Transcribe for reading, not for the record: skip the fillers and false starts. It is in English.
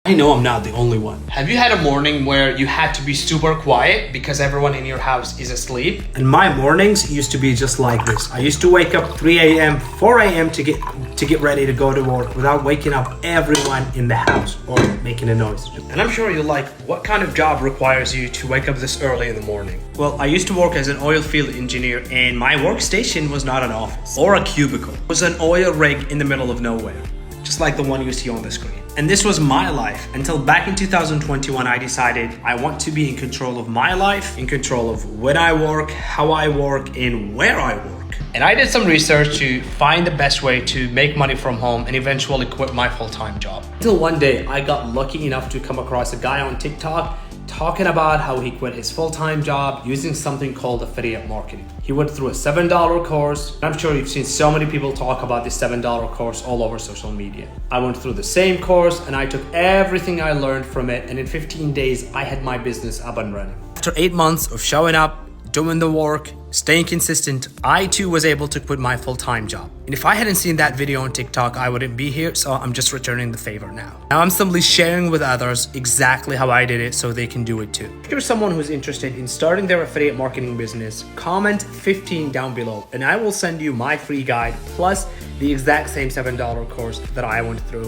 I know I'm not the only one. Have you had a morning where you had to be super quiet because everyone in your house is asleep? And my mornings used to be just like this. I used to wake up 3 a.m., 4 a.m. to get ready to go to work without waking up everyone in the house or making a noise. And I'm sure you're like, what kind of job requires you to wake up this early in the morning? Well, I used to work as an oil field engineer, and my workstation was not an office or a cubicle. It was an oil rig in the middle of nowhere, just like the one you see on the screen. And this was my life until back in 2021, I decided I want to be in control of my life, in control of when I work, how I work, and where I work. And I did some research to find the best way to make money from home and eventually quit my full-time job. Until one day, I got lucky enough to come across a guy on TikTok talking about how he quit his full-time job using something called affiliate marketing. He went through a $7 course. I'm sure you've seen so many people talk about this $7 course all over social media. I went through the same course and I took everything I learned from it, and in 15 days, I had my business up and running. After 8 months of showing up, doing the work, staying consistent, I too was able to quit my full-time job. And if I hadn't seen that video on TikTok, I wouldn't be here, so I'm just returning the favor now. Now I'm simply sharing with others exactly how I did it so they can do it too. If you're someone who's interested in starting their affiliate marketing business, comment 15 down below and I will send you my free guide plus the exact same $7 course that I went through.